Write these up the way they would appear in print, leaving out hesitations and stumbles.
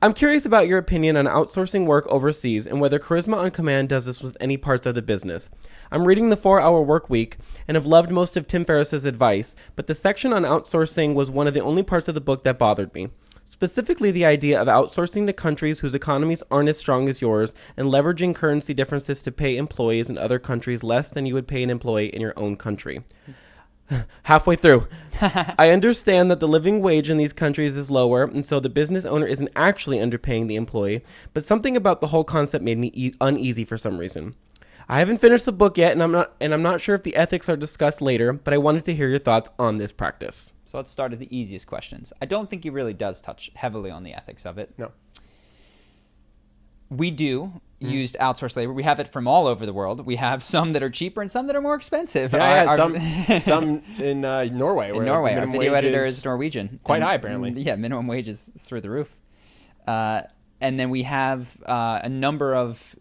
I'm curious about your opinion on outsourcing work overseas and whether Charisma on Command does this with any parts of the business. I'm reading The 4-Hour Work Week and have loved most of Tim Ferriss's advice, but the section on outsourcing was one of the only parts of the book that bothered me. Specifically, the idea of outsourcing to countries whose economies aren't as strong as yours and leveraging currency differences to pay employees in other countries less than you would pay an employee in your own country. Halfway through. I understand that the living wage in these countries is lower, and so the business owner isn't actually underpaying the employee, but something about the whole concept made me uneasy for some reason. I haven't finished the book yet, and I'm not sure if the ethics are discussed later, but I wanted to hear your thoughts on this practice. So let's start at the easiest questions. I don't think he really does touch heavily on the ethics of it. No. We do used outsourced labor. We have it from all over the world. We have some that are cheaper and some that are more expensive. Some in Norway. In Norway, our video editor is Norwegian. Quite high, apparently. Yeah, minimum wage is through the roof. And then we have a number of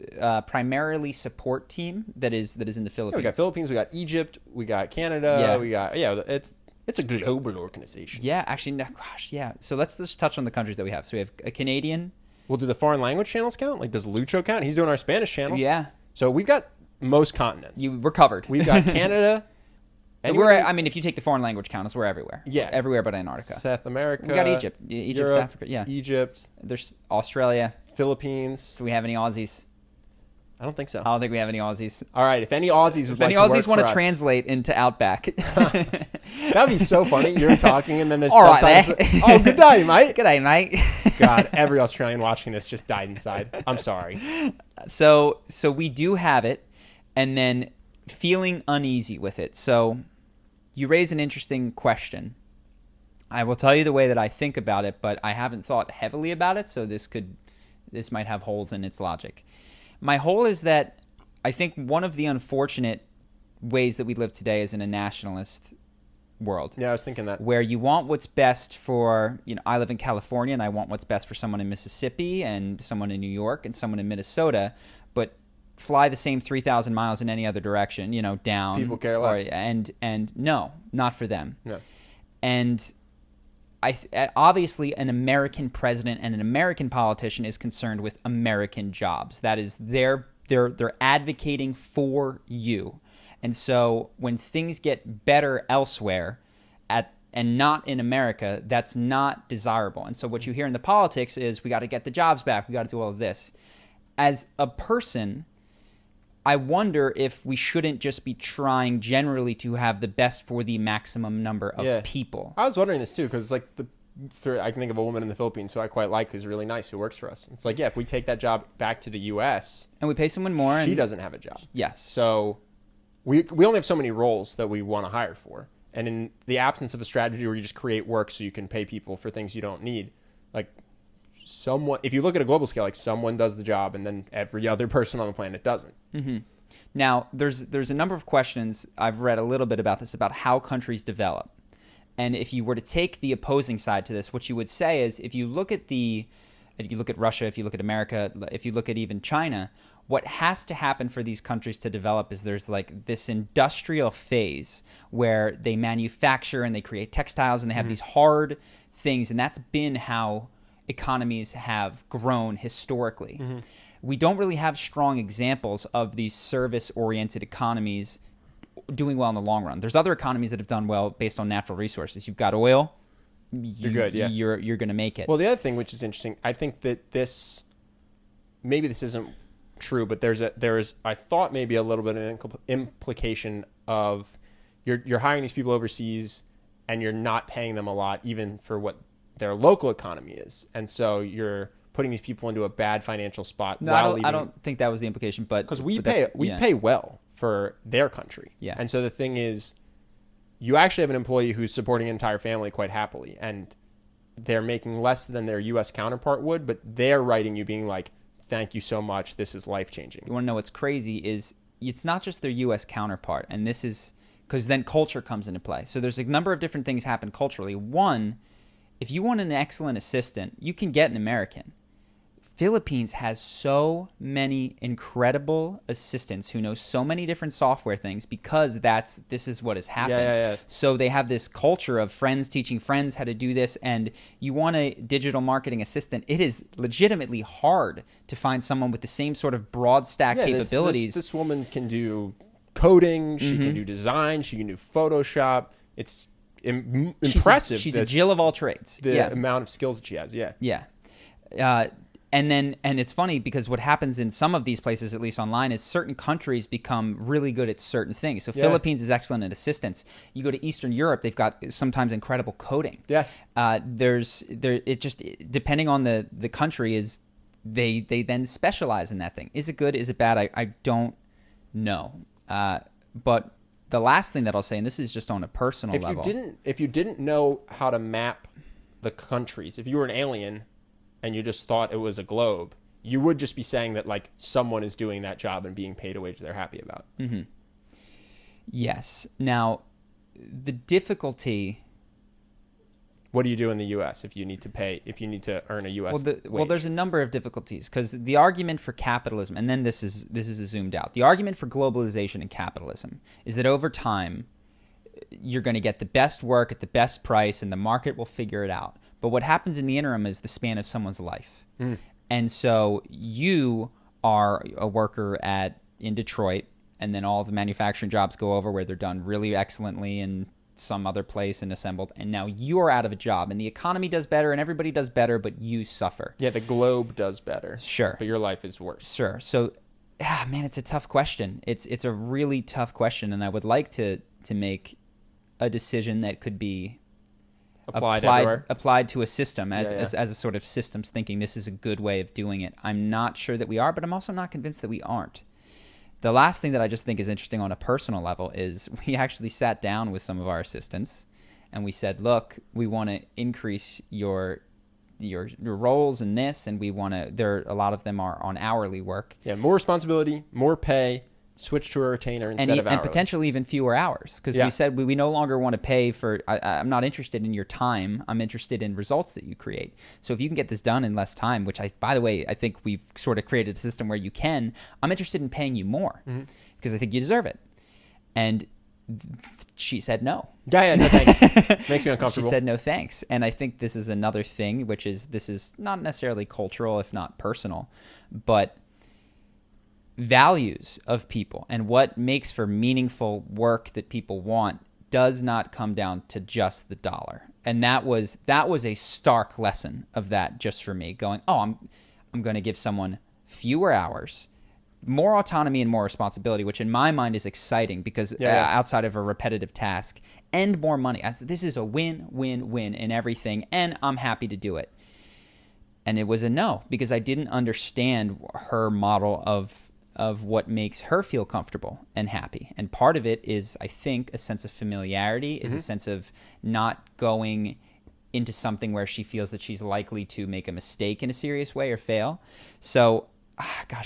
primarily support team that is in the Philippines. Yeah, we got Philippines, we got Egypt, we got Canada, we got it's a global organization. Yeah, actually, no, gosh, yeah. So let's just touch on the countries that we have. So we have a Canadian. Well, do the foreign language channels count? Like, does Lucho count? He's doing our Spanish channel. Yeah. So we've got most continents. We're covered. We've got Canada. And if you take the foreign language count, we're everywhere. Yeah. Everywhere but Antarctica. South America. We got Egypt. Egypt's Europe, Africa. Yeah. Egypt. There's Australia. Philippines. Do we have any Aussies? I don't think so. I don't think we have any Aussies. All right. If any Aussies want to translate into Outback. That'd be so funny. You're talking and then there's all sometimes... Right, oh, good day, mate. Good day, mate. God, every Australian watching this just died inside. I'm sorry. So we do have it, and then feeling uneasy with it. So you raise an interesting question. I will tell you the way that I think about it, but I haven't thought heavily about it, so this might have holes in its logic. My hole is that I think one of the unfortunate ways that we live today is in a nationalist world. Yeah, I was thinking that. Where you want what's best for, I live in California and I want what's best for someone in Mississippi and someone in New York and someone in Minnesota, but fly the same 3,000 miles in any other direction, down. People care less. And no, not for them. No. And obviously an American president and an American politician is concerned with American jobs. That is they're advocating for you. And so when things get better elsewhere and not in America, that's not desirable. And so what you hear in the politics is we got to get the jobs back. We got to do all of this. As a person, I wonder if we shouldn't just be trying generally to have the best for the maximum number of people. I was wondering this too, because I can think of a woman in the Philippines who I quite like, who's really nice, who works for us. It's like, if we take that job back to the U.S. and we pay someone more, she doesn't have a job. Yes. So we only have so many roles that we want to hire for. And in the absence of a strategy where you just create work so you can pay people for things you don't need, if you look at a global scale, someone does the job and then every other person on the planet doesn't. Mm-hmm. Now, there's a number of questions. I've read a little bit about this, about how countries develop. And if you were to take the opposing side to this, what you would say is if you look at Russia, if you look at America, if you look at even China, what has to happen for these countries to develop is there's this industrial phase where they manufacture and they create textiles and they have these hard things. And that's been how economies have grown historically. Mm-hmm. We don't really have strong examples of these service-oriented economies doing well in the long run. There's other economies that have done well based on natural resources. You've got oil. You're good, yeah. You're going to make it. Well, the other thing, which is interesting, I think that this isn't true, but there is I thought maybe a little bit of an implication of you're hiring these people overseas and you're not paying them a lot, even for what their local economy is, and so you're putting these people into a bad financial spot. No, I don't think that was the implication, but because we pay well for their country, yeah. And so the thing is, you actually have an employee who's supporting an entire family quite happily, and they're making less than their U.S. counterpart would, but they're writing you being like, "Thank you so much. This is life changing." You want to know what's crazy is it's not just their U.S. counterpart, and this is because then culture comes into play. So there's a number of different things happen culturally. One, if you want an excellent assistant, you can get an American. Philippines has so many incredible assistants who know so many different software things because this is what has happened. Yeah. So they have this culture of friends teaching friends how to do this, and you want a digital marketing assistant. It is legitimately hard to find someone with the same sort of broad stack capabilities. This woman can do coding. She can do design. She can do Photoshop. It's impressive. She's a Jill of all trades. The amount of skills that she has. Yeah. And it's funny because what happens in some of these places, at least online, is certain countries become really good at certain things. So Philippines is excellent at assistance. You go to Eastern Europe, they've got sometimes incredible coding. Yeah. It just depending on the country is they then specialize in that thing. Is it good? Is it bad? I don't know. But the last thing that I'll say, and this is just on a personal level. If you didn't know how to map the countries, if you were an alien and you just thought it was a globe, you would just be saying that like someone is doing that job and being paid a wage they're happy about. Mm-hmm. Yes. Now, the difficulty. What do you do in the U.S. if you need to earn a U.S. wage? Well, there's a number of difficulties because the argument for capitalism, and then this is a zoomed out. The argument for globalization and capitalism is that over time, you're going to get the best work at the best price, and the market will figure it out. But what happens in the interim is the span of someone's life. And so you are a worker in Detroit, and then all the manufacturing jobs go over where they're done really excellently in some other place and assembled. And now you are out of a job, and the economy does better, and everybody does better, but you suffer. Yeah, the globe does better. Sure. But your life is worse. Sure. So, man, it's a tough question. It's a really tough question, and I would like to make a decision that could be applied to a system as a sort of systems thinking. This is a good way of doing it. I'm not sure that we are, but I'm also not convinced that we aren't. The last thing that I just think is interesting on a personal level is we actually sat down with some of our assistants and we said, look, we want to increase your roles in this, and we want to, a lot of them are on hourly work. Yeah, more responsibility, more pay. Switch to a retainer instead of hourly. And potentially even fewer hours. Because we said we no longer want to pay for, I'm not interested in your time. I'm interested in results that you create. So if you can get this done in less time, which by the way, I think we've sort of created a system where you can, I'm interested in paying you more because I think you deserve it. And she said no. Yeah, no thanks. Makes me uncomfortable. She said no thanks. And I think this is another thing, which is this is not necessarily cultural, if not personal, but values of people and what makes for meaningful work that people want does not come down to just the dollar. And that was a stark lesson of that just for me, going, I'm going to give someone fewer hours, more autonomy and more responsibility, which in my mind is exciting because outside of a repetitive task, and more money. This is a win-win-win in everything, and I'm happy to do it. And it was a no because I didn't understand her model of what makes her feel comfortable and happy. And part of it is, I think, a sense of familiarity, is a sense of not going into something where she feels that she's likely to make a mistake in a serious way or fail. So,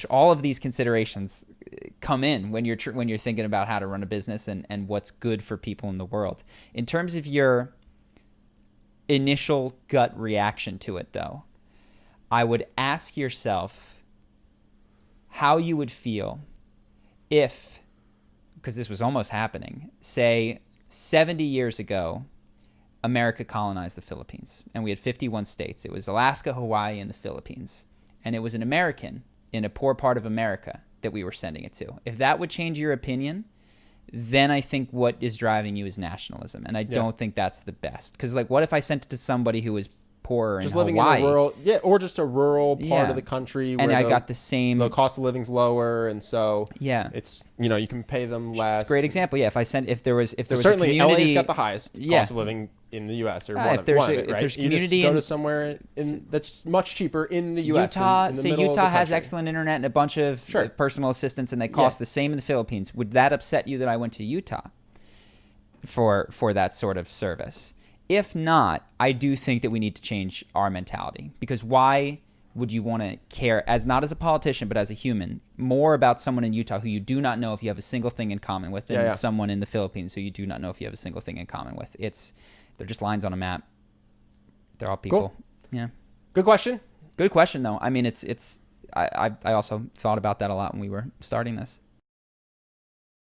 all of these considerations come in when you're thinking about how to run a business and what's good for people in the world. In terms of your initial gut reaction to it, though, I would ask yourself how you would feel if, because this was almost happening, say 70 years ago, America colonized the Philippines, and we had 51 states. It was Alaska, Hawaii, and the Philippines. And it was an American in a poor part of America that we were sending it to. If that would change your opinion, then I think what is driving you is nationalism. And I don't think that's the best. Because, what if I sent it to somebody who was poorer just in living Hawaii. In a rural, or just a rural part of the country where and I got the same, the cost of living's lower, and so it's you can pay them less. It's a great example. If there was certainly a community, LA's got the highest cost of living in the U.S. or one of it, right? If there's you community, just go to somewhere that's much cheaper in the U.S. Utah has excellent internet and a bunch of personal assistants, and they cost the same in the Philippines. Would that upset you that I went to Utah for that sort of service? If not, I do think that we need to change our mentality, because why would you want to care, not as a politician, but as a human, more about someone in Utah who you do not know if you have a single thing in common with than someone in the Philippines who you do not know if you have a single thing in common with? They're just lines on a map. They're all people. Cool. Yeah. Good question. Good question, though. I mean, I also thought about that a lot when we were starting this.